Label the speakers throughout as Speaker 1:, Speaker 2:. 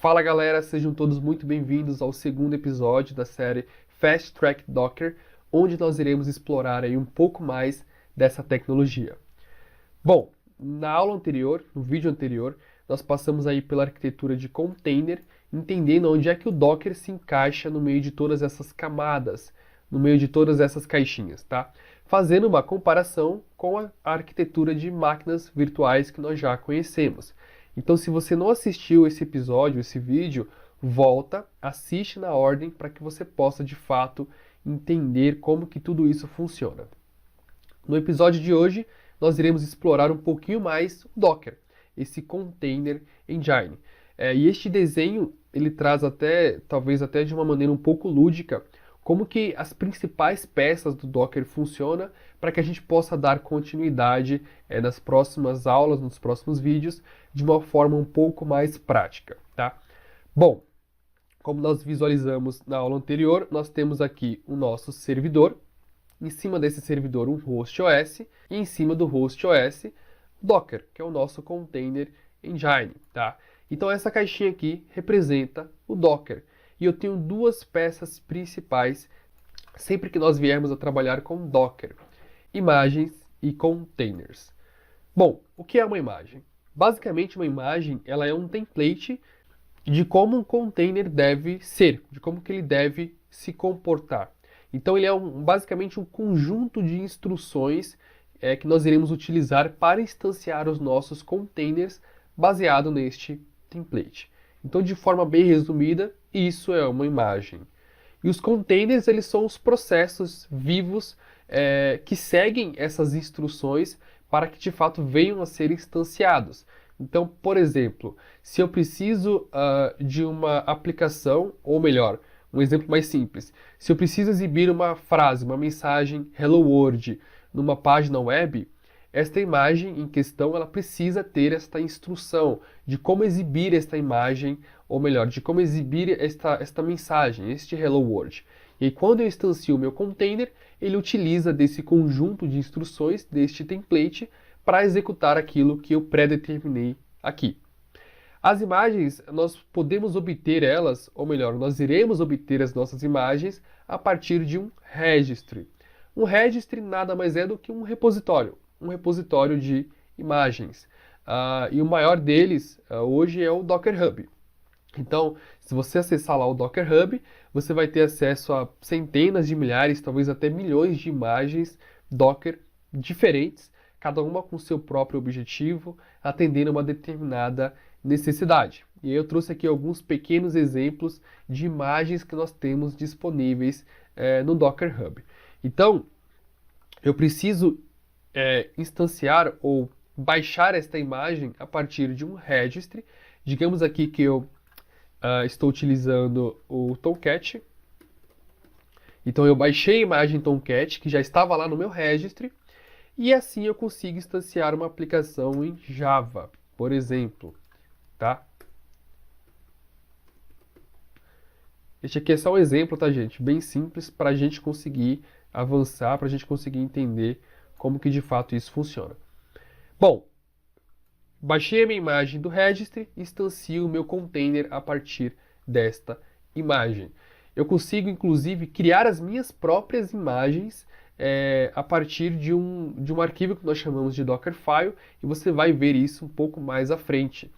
Speaker 1: Fala galera, sejam todos muito bem-vindos ao segundo episódio da série Fast Track Docker, onde nós iremos explorar aí um pouco mais dessa tecnologia. Bom, na aula anterior, no vídeo anterior, nós passamos aí pela arquitetura de container, entendendo onde é que o Docker se encaixa no meio de todas essas camadas, no meio de todas essas caixinhas, tá? Fazendo uma comparação com a arquitetura de máquinas virtuais que nós já conhecemos. Então, se você não assistiu esse episódio, esse vídeo, volta, assiste na ordem para que você possa, de fato, entender como que tudo isso funciona. No episódio de hoje, nós iremos explorar um pouquinho mais o Docker, esse Container Engine. E este desenho, ele traz talvez até de uma maneira um pouco lúdica, como que as principais peças do Docker funcionam para que a gente possa dar continuidade nas próximas aulas, nos próximos vídeos, de uma forma um pouco mais prática, tá? Bom, como nós visualizamos na aula anterior, nós temos aqui o nosso servidor, em cima desse servidor um host OS, e em cima do host OS, Docker, que é o nosso Container Engine, tá? Então essa caixinha aqui representa o Docker. E eu tenho duas peças principais sempre que nós viermos a trabalhar com Docker: imagens e containers. Bom, o que é uma imagem? Basicamente, uma imagem ela é um template de como um container deve ser, de como que ele deve se comportar. Então ele é basicamente um conjunto de instruções que nós iremos utilizar para instanciar os nossos containers baseado neste template. Então, de forma bem resumida, isso é uma imagem. E os containers, eles são os processos vivos que seguem essas instruções para que, de fato, venham a ser instanciados. Então, por exemplo, se eu preciso de uma aplicação, ou melhor, um exemplo mais simples, se eu preciso exibir uma frase, uma mensagem Hello World numa página web, esta imagem em questão ela precisa ter esta instrução de como exibir esta imagem, ou melhor, de como exibir esta mensagem, este Hello World. E aí, quando eu instancio o meu container, ele utiliza desse conjunto de instruções, deste template, para executar aquilo que eu pré-determinei aqui. As imagens, nós podemos obter elas, ou melhor, nós iremos obter as nossas imagens a partir de um registry. Um registry nada mais é do que um repositório de imagens. E o maior deles hoje é o Docker Hub. Então, se você acessar lá o Docker Hub, você vai ter acesso a centenas de milhares, talvez até milhões de imagens Docker diferentes, cada uma com seu próprio objetivo, atendendo a uma determinada necessidade. E eu trouxe aqui alguns pequenos exemplos de imagens que nós temos disponíveis no Docker Hub. Então, eu preciso instanciar ou baixar esta imagem a partir de um registry. Digamos aqui que eu estou utilizando o Tomcat. Então eu baixei a imagem Tomcat, que já estava lá no meu registry, e assim eu consigo instanciar uma aplicação em Java, por exemplo, tá? Este aqui é só um exemplo, tá, gente? Bem simples para a gente conseguir avançar, para a gente conseguir entender como que de fato isso funciona. Bom, baixei a minha imagem do registry e instancio o meu container a partir desta imagem. Eu consigo, inclusive, criar as minhas próprias imagens a partir de um arquivo que nós chamamos de Dockerfile, e você vai ver isso um pouco mais à frente.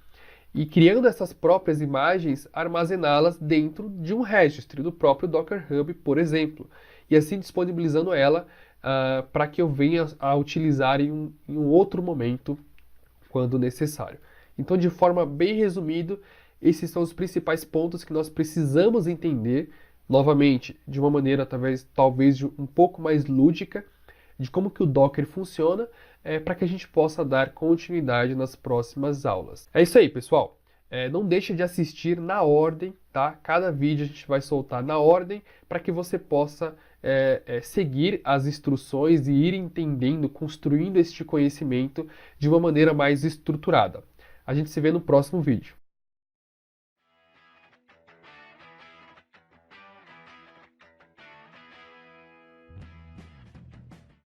Speaker 1: E criando essas próprias imagens, armazená-las dentro de um registry do próprio Docker Hub, por exemplo, e assim disponibilizando ela para que eu venha a utilizar em um outro momento, quando necessário. Então, de forma bem resumida, esses são os principais pontos que nós precisamos entender, novamente, de uma maneira talvez um pouco mais lúdica, de como que o Docker funciona, para que a gente possa dar continuidade nas próximas aulas. É isso aí, pessoal. Não deixe de assistir na ordem, tá? Cada vídeo a gente vai soltar na ordem para que você possa seguir as instruções e ir entendendo, construindo este conhecimento de uma maneira mais estruturada. A gente se vê no próximo vídeo.